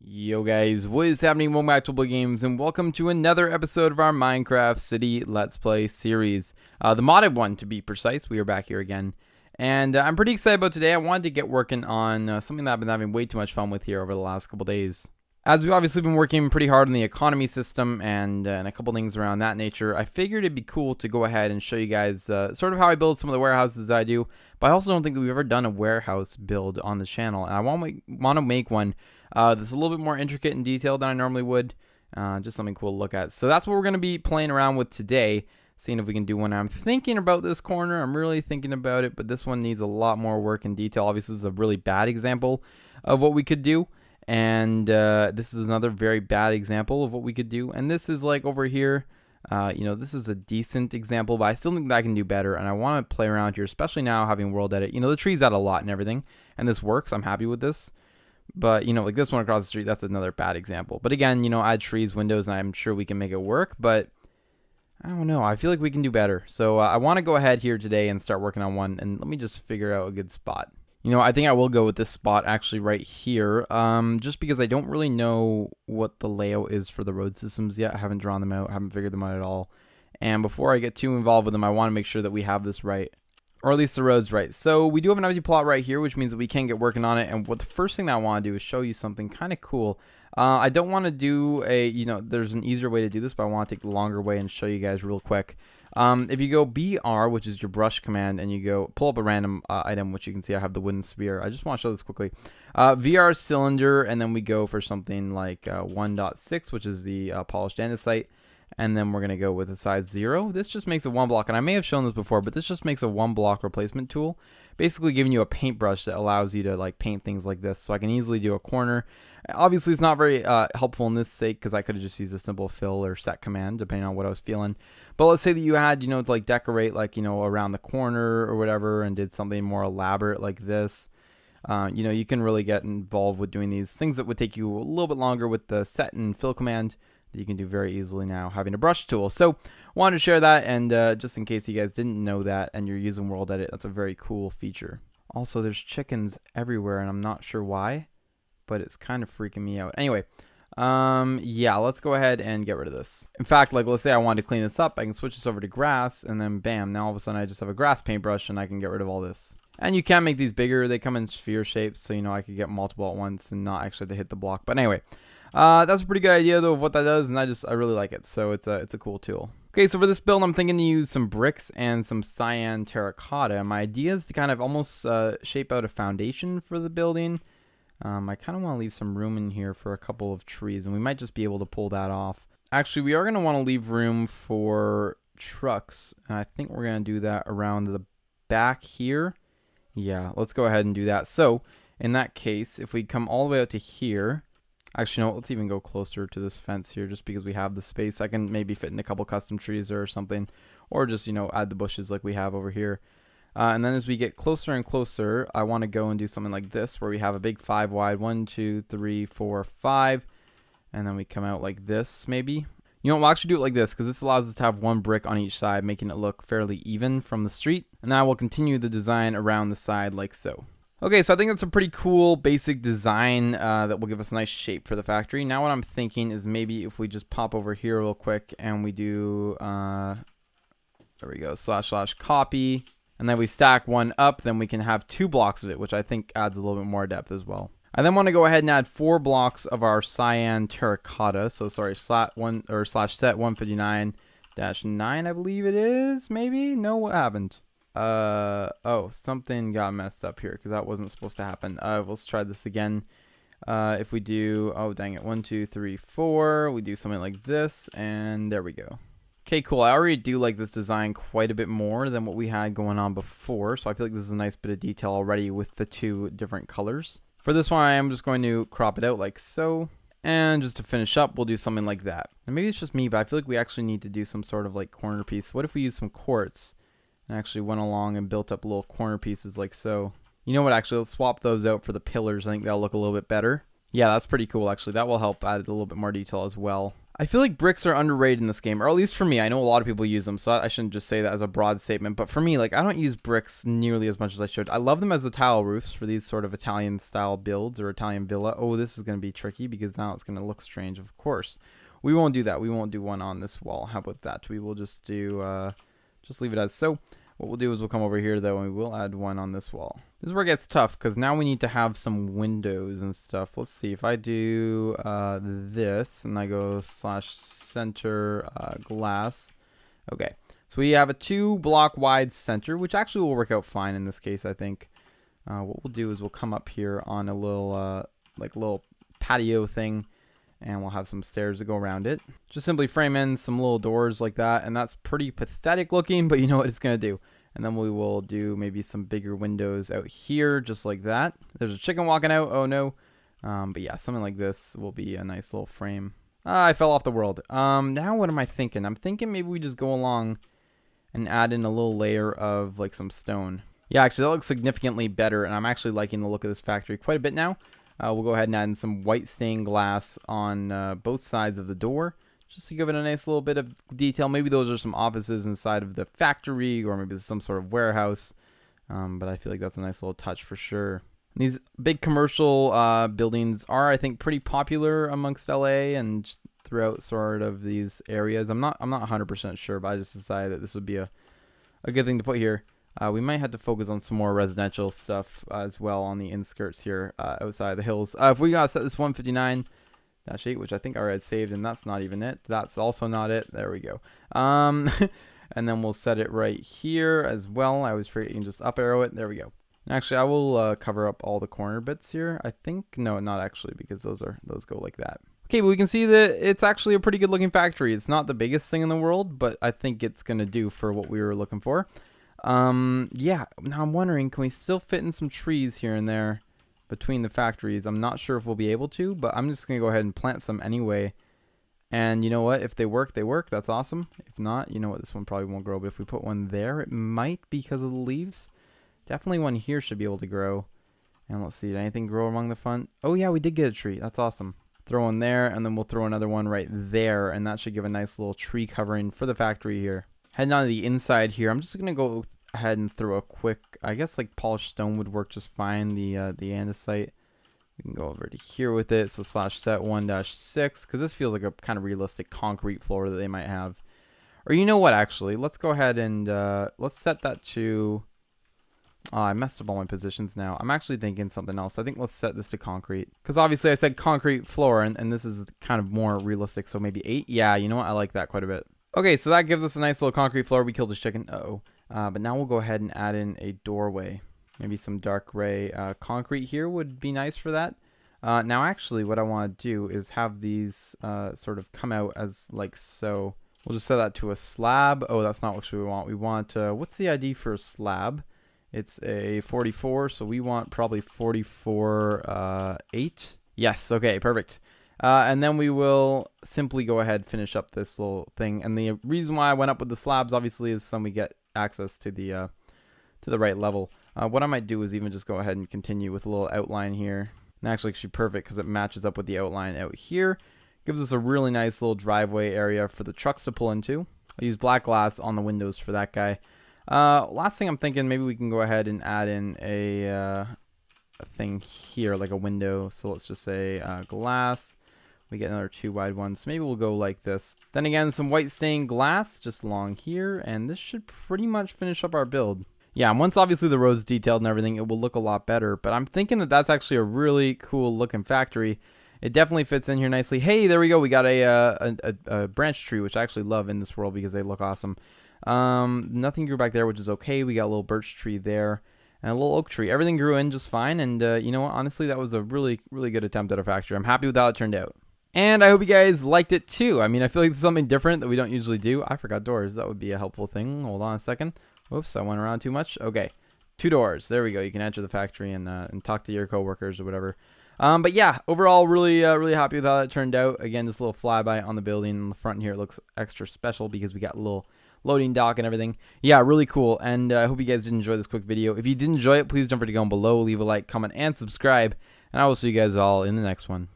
Yo guys, what is happening? Welcome back to Blue Games and welcome to another episode of our Minecraft City Let's Play series. The modded one to be precise. We are back here again. And I'm pretty excited about today. I wanted to get working on something that I've been having way too much fun with here over the last couple days. As we've obviously been working pretty hard on the economy system and a couple things around that nature, I figured it'd be cool to go ahead and show you guys sort of how I build some of the warehouses I do. But I also don't think that we've ever done a warehouse build on the channel. And I want to make one that's a little bit more intricate and detailed than I normally would. Just something cool to look at. So that's what we're going to be playing around with today. Seeing if we can do one. I'm thinking about this corner. I'm really thinking about it. But this one needs a lot more work and detail. Obviously, this is a really bad example of what we could do. And this is another very bad example of what we could do. And this is like over here. This is a decent example, but I still think that I can do better. And I want to play around here, especially now having world edit. The trees add a lot and everything. And this works. I'm happy with this. But, like this one across the street, that's another bad example. But again, add trees, windows, and I'm sure we can make it work. But I don't know. I feel like we can do better. So I want to go ahead here today and start working on one. And let me just figure out a good spot. I think I will go with this spot actually right here, just because I don't really know what the layout is for the road systems yet. I haven't drawn them out, haven't figured them out at all. And before I get too involved with them, I want to make sure that we have this right, or at least the road's right. So we do have an empty plot right here, which means that we can get working on it. And what the first thing that I want to do is show you something kind of cool. I don't want to do there's an easier way to do this, but I want to take the longer way and show you guys real quick. If you go BR, which is your brush command, and you go pull up a random item, which you can see I have the wooden sphere. I just want to show this quickly. VR cylinder, and then we go for something like 1.6, which is the polished andesite. And then we're going to go with a size 0. This just makes a 1 block, and I may have shown this before, but this just makes a 1 block replacement tool, basically giving you a paintbrush that allows you to paint things like this. So I can easily do a corner. Obviously, it's not very helpful in this sake because I could have just used a simple fill or set command depending on what I was feeling. But let's say that you had, to decorate around the corner or whatever and did something more elaborate like this. You can really get involved with doing these things that would take you a little bit longer with the set and fill command. You can do very easily now having a brush tool. So wanted to share that, and just in case you guys didn't know that and you're using world edit, that's a very cool feature. Also, there's chickens everywhere and I'm not sure why, but it's kind of freaking me out. Anyway, yeah, let's go ahead and get rid of this. In fact, let's say I wanted to clean this up, I can switch this over to grass, and then bam, now all of a sudden I just have a grass paintbrush and I can get rid of all this. And you can make these bigger. They come in sphere shapes, so I could get multiple at once and not actually have to hit the block. But anyway, that's a pretty good idea though of what that does, and I really like it. So it's a cool tool. Okay, so for this build, I'm thinking to use some bricks and some cyan terracotta. My idea is to kind of almost shape out a foundation for the building. I kind of want to leave some room in here for a couple of trees, and we might just be able to pull that off. Actually, we are going to want to leave room for trucks, and I think we're going to do that around the back here. Yeah, let's go ahead and do that. So in that case, if we come all the way out to here, actually, no, let's even go closer to this fence here just because we have the space. I can maybe fit in a couple custom trees or something, or just, add the bushes like we have over here. And then as we get closer and closer, I want to go and do something like this where we have a big 5 wide, 1, 2, 3, 4, 5. And then we come out like this maybe. We'll actually do it like this because this allows us to have 1 brick on each side, making it look fairly even from the street. And now we'll continue the design around the side like so. Okay, so I think that's a pretty cool basic design that will give us a nice shape for the factory. Now what I'm thinking is maybe if we just pop over here real quick and we do, there we go, / copy. And then we stack 1 up, then we can have 2 blocks of it, which I think adds a little bit more depth as well. I then want to go ahead and add 4 blocks of our cyan terracotta. So sorry, /set 159-9, I believe it is. Maybe? No, what happened? Oh, something got messed up here because that wasn't supposed to happen. Let's try this again. If we do, oh dang it, 1, 2, 3, 4, we do something like this, and there we go. Okay, cool. I already do like this design quite a bit more than what we had going on before, so I feel like this is a nice bit of detail already with the 2 different colors. For this one, I am just going to crop it out like so. And just to finish up, we'll do something like that. And maybe it's just me, but I feel like we actually need to do some sort of corner piece. What if we use some quartz and actually went along and built up little corner pieces like so? You know what, actually, let's swap those out for the pillars. I think that'll look a little bit better. Yeah, that's pretty cool, actually. That will help add a little bit more detail as well. I feel like bricks are underrated in this game, or at least for me. I know a lot of people use them, so I shouldn't just say that as a broad statement. But for me, like, I don't use bricks nearly as much as I should. I love them as the tile roofs for these sort of Italian-style builds or Italian villa. Oh, this is going to be tricky because now it's going to look strange, of course. We won't do that. We won't do one on this wall. How about that? We will just do, just leave it as so. What we'll do is we'll come over here, though, and we will add one on this wall. This is where it gets tough, because now we need to have some windows and stuff. Let's see. If I do this, and I go /center glass. Okay. So we have a 2-block wide center, which actually will work out fine in this case, I think. What we'll do is we'll come up here on a little, little patio thing, and we'll have some stairs to go around it. Just simply frame in some little doors like that, and that's pretty pathetic looking, but you know what it's going to do. And then we will do maybe some bigger windows out here, just like that. There's a chicken walking out, oh no. But yeah, something like this will be a nice little frame. I fell off the world. Now what am I thinking? I'm thinking maybe we just go along and add in a little layer of like some stone. Yeah, actually that looks significantly better, and I'm actually liking the look of this factory quite a bit now. We'll go ahead and add in some white stained glass on both sides of the door, just to give it a nice little bit of detail. Maybe those are some offices inside of the factory, or maybe some sort of warehouse. But I feel like that's a nice little touch for sure. And these big commercial buildings are, I think, pretty popular amongst LA and throughout sort of these areas. I'm not 100% sure, but I just decided that this would be a good thing to put here. We might have to focus on some more residential stuff as well on the inskirts here outside the hills. If we gotta set this 159-8, which I think I already saved, and that's not even it. That's also not it. There we go. And then we'll set it right here as well. I always forget you can just up arrow it. There we go. Actually, I will cover up all the corner bits here. I think no, not actually, because those go like that. Okay, but we can see that it's actually a pretty good looking factory. It's not the biggest thing in the world, but I think it's gonna do for what we were looking for. Yeah, now I'm wondering, can we still fit in some trees here and there between the factories? I'm not sure if we'll be able to, but I'm just going to go ahead and plant some anyway. And you know what? If they work, they work. That's awesome. If not, you know what? This one probably won't grow, but if we put one there, it might because of the leaves. Definitely one here should be able to grow. And let's see, did anything grow among the front? Oh yeah, we did get a tree. That's awesome. Throw one there, and then we'll throw another one right there, and that should give a nice little tree covering for the factory here. Heading on to the inside here, I'm just going to go ahead and throw a quick, I guess like polished stone would work just fine, the andesite. We can go over to here with it, so /set 1-6, because this feels like a kind of realistic concrete floor that they might have. Or you know what, actually, let's go ahead and let's set that to, I messed up all my positions now. I'm actually thinking something else. I think let's set this to concrete, because obviously I said concrete floor, and this is kind of more realistic, so maybe 8. Yeah, you know what, I like that quite a bit. Okay, so that gives us a nice little concrete floor. We killed this chicken. Uh-oh. But now we'll go ahead and add in a doorway. Maybe some dark gray concrete here would be nice for that. Now, actually, what I want to do is have these sort of come out as like so. We'll just set that to a slab. Oh, that's not what we want. We want, what's the ID for a slab? It's a 44, so we want probably 44, 8. Yes, okay, perfect. And then we will simply go ahead and finish up this little thing. And the reason why I went up with the slabs, obviously, is so we get access to the right level. What I might do is even just go ahead and continue with a little outline here. And actually, it's perfect because it matches up with the outline out here. Gives us a really nice little driveway area for the trucks to pull into. I'll use black glass on the windows for that guy. Last thing I'm thinking, maybe we can go ahead and add in a thing here, like a window. So let's just say glass. We get another 2 wide ones. So maybe we'll go like this. Then again, some white stained glass just along here. And this should pretty much finish up our build. Yeah, and once obviously the road's detailed and everything, it will look a lot better. But I'm thinking that that's actually a really cool looking factory. It definitely fits in here nicely. Hey, there we go. We got a branch tree, which I actually love in this world because they look awesome. Nothing grew back there, which is okay. We got a little birch tree there and a little oak tree. Everything grew in just fine. And you know what? Honestly, that was a really, really good attempt at a factory. I'm happy with how it turned out. And I hope you guys liked it too. I mean, I feel like it's something different that we don't usually do. I forgot doors. That would be a helpful thing. Hold on a second. Whoops, I went around too much. Okay, 2 doors. There we go. You can enter the factory and talk to your coworkers or whatever. But yeah, overall, really happy with how that turned out. Again, just a little flyby on the building in the front here. It looks extra special because we got a little loading dock and everything. Yeah, really cool. And I hope you guys did enjoy this quick video. If you did enjoy it, please don't forget to go down below, leave a like, comment, and subscribe. and I will see you guys all in the next one.